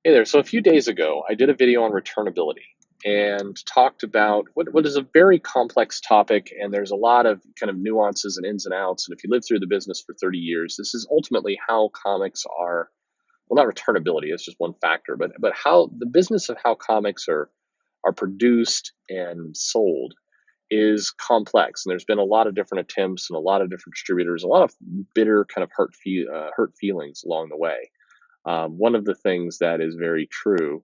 Hey there. So a few days ago, I did a video on returnability and talked about what is a very complex topic. And there's a lot of kind of nuances and ins and outs. And if you live through the business for 30 years, this is ultimately how comics are, well, not returnability, it's just one factor, but how the business of how comics are produced and sold is complex. And there's been a lot of different attempts and a lot of different distributors, a lot of bitter kind of hurt feelings along the way. One of the things that is very true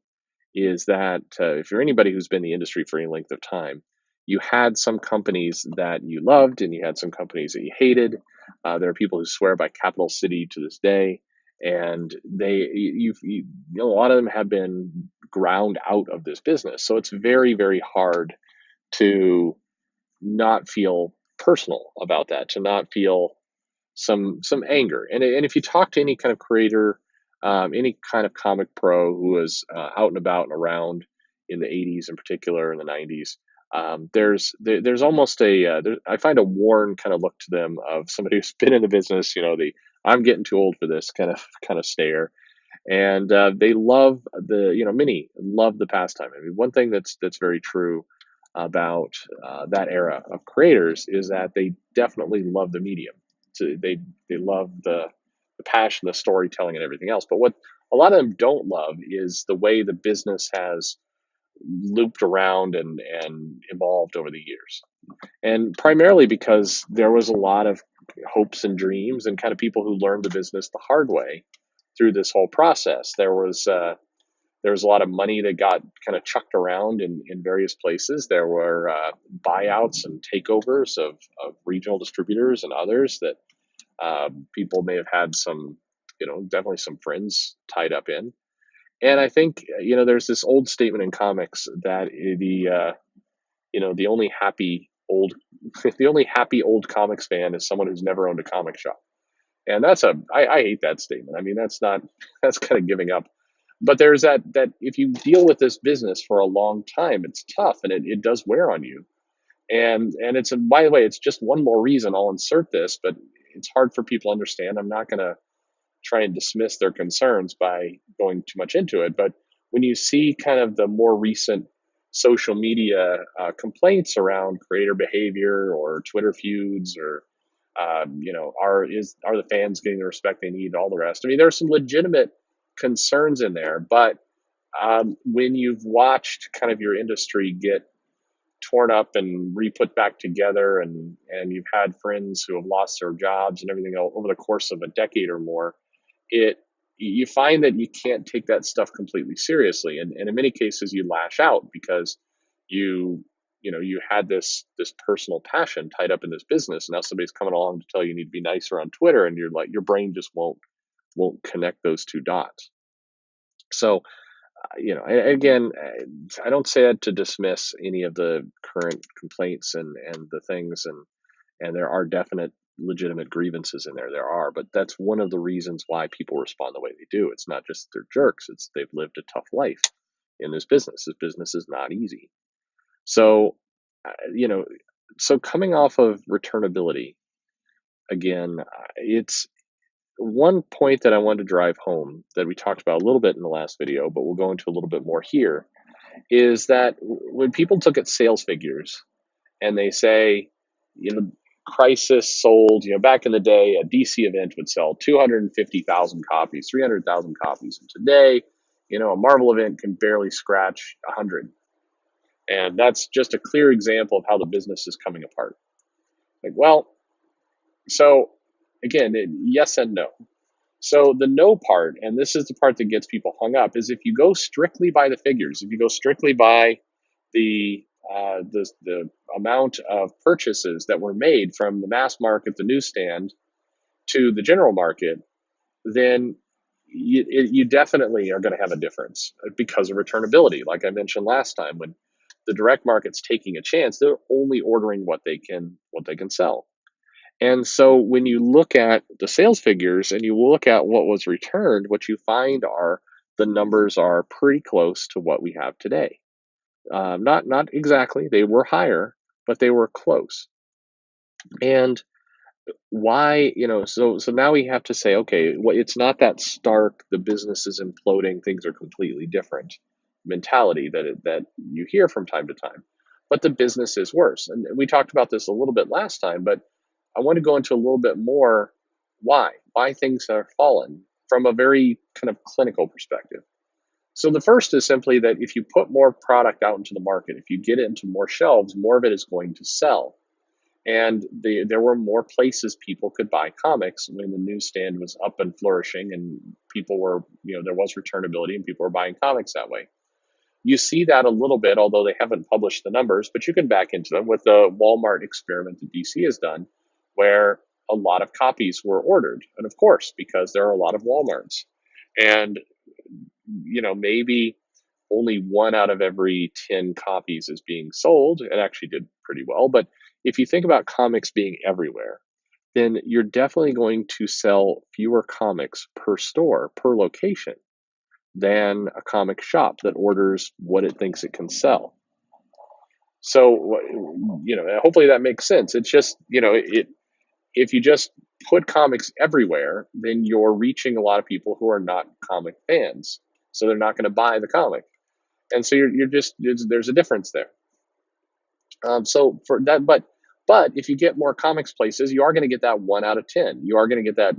is that if you're anybody who's been in the industry for any length of time, you had some companies that you loved and you had some companies that you hated. There are people who swear by capital city to this day, and a lot of them have been ground out of this business. So it's very, very hard to not feel personal about that, to not feel some anger. And if you talk to any kind of creator, any kind of comic pro who was out and about and around in the 80s in particular, in the 90s, there's almost I find a worn kind of look to them of somebody who's been in the business, the I'm getting too old for this kind of stare. And they love many love the pastime. I mean, one thing that's very true about that era of creators is that they definitely love the medium. So they love the passion, the storytelling, and everything else. But what a lot of them don't love is the way the business has looped around and evolved over the years. And primarily because there was a lot of hopes and dreams and kind of people who learned the business the hard way through this whole process. There was a lot of money that got kind of chucked around in various places. There were buyouts and takeovers of regional distributors and others that people may have had some, definitely some friends tied up in. And I think, there's this old statement in comics that the only happy old, the only happy old comics fan is someone who's never owned a comic shop. And I hate that statement. I mean, that's kind of giving up. But there's that if you deal with this business for a long time, it's tough and it does wear on you. And by the way, it's just one more reason I'll insert this, but it's hard for people to understand. I'm not going to try and dismiss their concerns by going too much into it. But when you see kind of the more recent social media complaints around creator behavior or Twitter feuds or are the fans getting the respect they need, all the rest. I mean, there's some legitimate concerns in there, but when you've watched kind of your industry get torn up and re-put back together, and you've had friends who have lost their jobs and everything else over the course of a decade or more, it you find that you can't take that stuff completely seriously, and in many cases you lash out because you had this personal passion tied up in this business, and now somebody's coming along to tell you need to be nicer on Twitter, and you're like, your brain just won't connect those two dots. So again, I don't say that to dismiss any of the current complaints and the things, and there are definite legitimate grievances in there. There are, but that's one of the reasons why people respond the way they do. It's not just they're jerks; it's they've lived a tough life in this business. This business is not easy. So, uh, you know, so coming off of returnability again, it's one point that I wanted to drive home that we talked about a little bit in the last video, but we'll go into a little bit more here, is that when people look at sales figures and they say, Crisis sold, back in the day, a DC event would sell 250,000 copies, 300,000 copies. And today, a Marvel event can barely scratch 100. And that's just a clear example of how the business is coming apart. Like, well, so again, yes and no. So the no part, and this is the part that gets people hung up, is if you go strictly by the figures, if you go strictly by the amount of purchases that were made from the mass market, the newsstand, to the general market, then you definitely are going to have a difference because of returnability. Like I mentioned last time, when the direct market's taking a chance, they're only ordering what they can sell. And so when you look at the sales figures and you look at what was returned, what you find are the numbers are pretty close to what we have today. Not exactly, they were higher, but they were close. And Why, so now we have to say, okay, well, it's not that stark, the business is imploding, things are completely different mentality that you hear from time to time, but the business is worse. And we talked about this a little bit last time, but I want to go into a little bit more why things have fallen from a very kind of clinical perspective. So the first is simply that if you put more product out into the market, if you get it into more shelves, more of it is going to sell. And there were more places people could buy comics when the newsstand was up and flourishing, and people were, there was returnability, and people were buying comics that way. You see that a little bit, although they haven't published the numbers, but you can back into them with the Walmart experiment that DC has done, where a lot of copies were ordered. And of course, because there are a lot of Walmarts. And, maybe only one out of every 10 copies is being sold. It actually did pretty well. But if you think about comics being everywhere, then you're definitely going to sell fewer comics per store, per location, than a comic shop that orders what it thinks it can sell. So, hopefully that makes sense. It's just, if you just put comics everywhere, then you're reaching a lot of people who are not comic fans. So they're not going to buy the comic. And so you're just, there's a difference there. So for that, but if you get more comics places, you are going to get that 1 out of 10. You are going to get that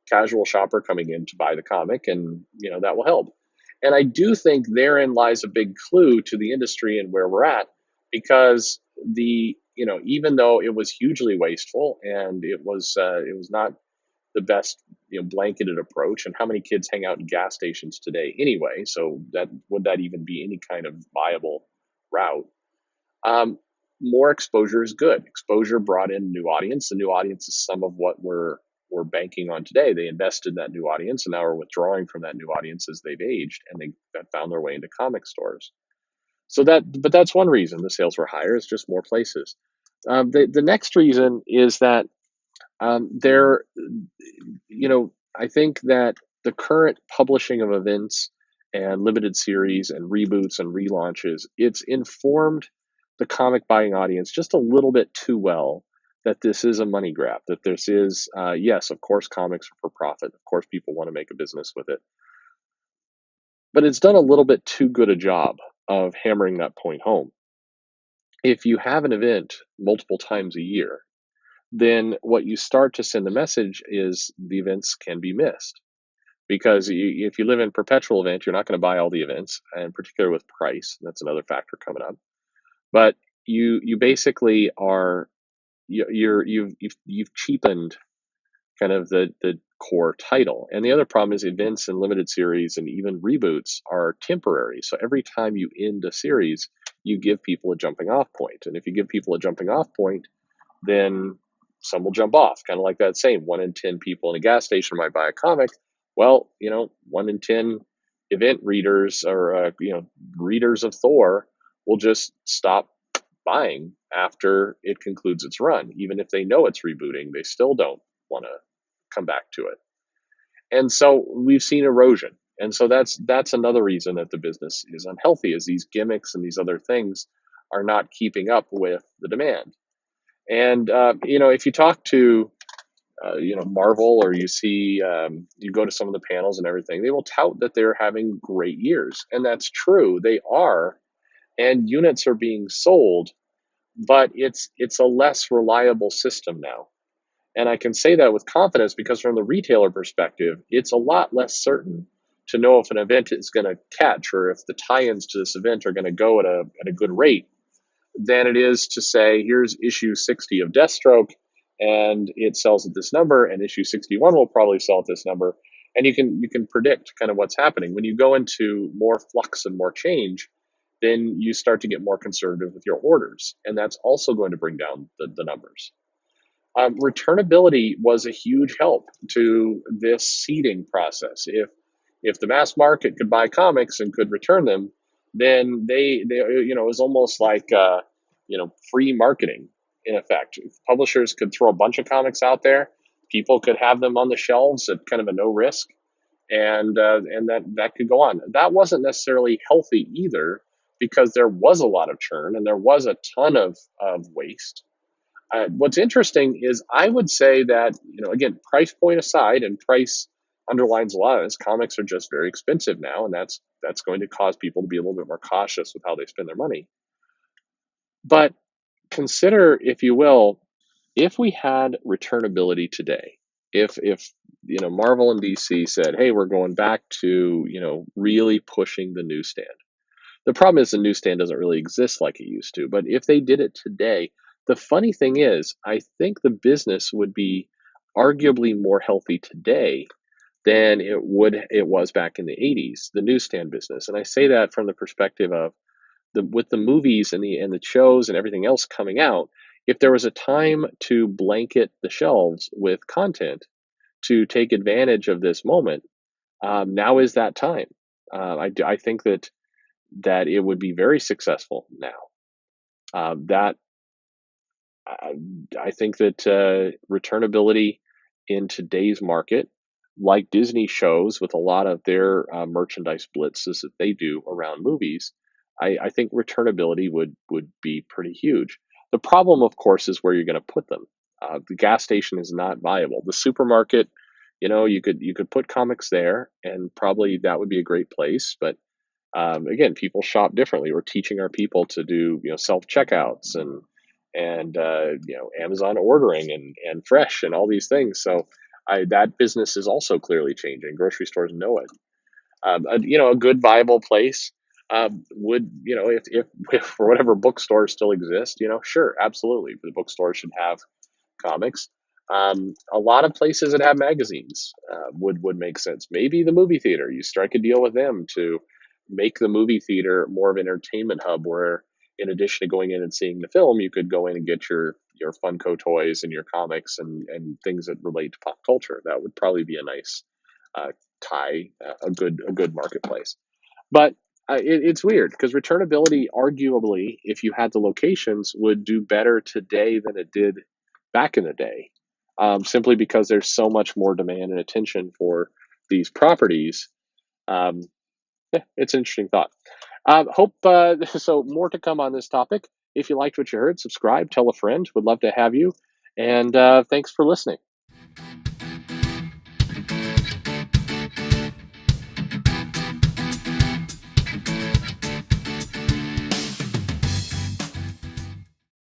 casual shopper coming in to buy the comic, and that will help. And I do think therein lies a big clue to the industry and where we're at, because even though it was hugely wasteful and it was not the best blanketed approach, and how many kids hang out in gas stations today anyway, so that would that even be any kind of viable route? um, More exposure is good. Exposure brought in a new audience. The new audience is some of what we're banking on today. They invested in that new audience, and now we're withdrawing from that new audience as they've aged and they found their way into comic stores. But that's one reason the sales were higher. It's just more places. The next reason is that there, I think that the current publishing of events and limited series and reboots and relaunches, it's informed the comic buying audience just a little bit too well that this is a money grab, that this is, yes, of course, comics are for profit. Of course, people want to make a business with it. But it's done a little bit too good a job of hammering that point home. If you have an event multiple times a year, then what you start to send the message is the events can be missed. Because if you live in perpetual event, you're not going to buy all the events, and in particular with price. That's another factor coming up. But you basically are you've cheapened kind of the core title. And the other problem is events and limited series and even reboots are temporary. So every time you end a series, you give people a jumping off point. And if you give people a jumping off point, then some will jump off, kind of like that saying 1 in 10 people in a gas station might buy a comic. Well, 1 in 10 event readers or readers of Thor will just stop buying after it concludes its run. Even if they know it's rebooting, they still don't want to come back to it. And so we've seen erosion. And so that's another reason that the business is unhealthy, is these gimmicks and these other things are not keeping up with the demand. And if you talk to Marvel, or you see you go to some of the panels and everything, they will tout that they're having great years, and that's true. They are, and units are being sold, but it's a less reliable system now. And I can say that with confidence because from the retailer perspective, it's a lot less certain to know if an event is going to catch or if the tie-ins to this event are going to go at a good rate than it is to say, here's issue 60 of Deathstroke, and it sells at this number, and issue 61 will probably sell at this number. And you can predict kind of what's happening. When you go into more flux and more change, then you start to get more conservative with your orders, and that's also going to bring down the numbers. Returnability was a huge help to this seeding process. If the mass market could buy comics and could return them, then they it was almost like free marketing in effect. If publishers could throw a bunch of comics out there, people could have them on the shelves at kind of a no risk, and that could go on. That wasn't necessarily healthy either, because there was a lot of churn and there was a ton of waste. What's interesting is I would say that, again, price point aside, and price underlines a lot of this. Comics are just very expensive now, and that's going to cause people to be a little bit more cautious with how they spend their money. But consider, if you will, if we had returnability today, if Marvel and DC said, "Hey, we're going back to really pushing the newsstand." The problem is the newsstand doesn't really exist like it used to. But if they did it today, the funny thing is, I think the business would be arguably more healthy today than it was back in the 80s, the newsstand business. And I say that from the perspective of with the movies and the shows and everything else coming out, if there was a time to blanket the shelves with content to take advantage of this moment, now is that time. I think that it would be very successful now. That I, I think that returnability in today's market, like Disney shows with a lot of their merchandise blitzes that they do around movies, I think returnability would be pretty huge. The problem, of course, is where you're going to put them. The gas station is not viable. The supermarket, you could put comics there, and probably that would be a great place. But again, people shop differently. We're teaching our people to do self checkouts and Amazon ordering and fresh and all these things. So that business is also clearly changing. Grocery stores know it. A good viable place would if for whatever bookstores still exist. Sure, absolutely, the bookstore should have comics. A lot of places that have magazines would make sense. Maybe the movie theater, you strike a deal with them to make the movie theater more of an entertainment hub where, in addition to going in and seeing the film, you could go in and get your Funko toys and your comics and things that relate to pop culture. That would probably be a nice tie, a good marketplace. But it's weird because returnability, arguably, if you had the locations, would do better today than it did back in the day, simply because there's so much more demand and attention for these properties. Um, yeah, it's an interesting thought. Hope so. More to come on this topic. If you liked what you heard, subscribe, tell a friend. Would love to have you. And thanks for listening.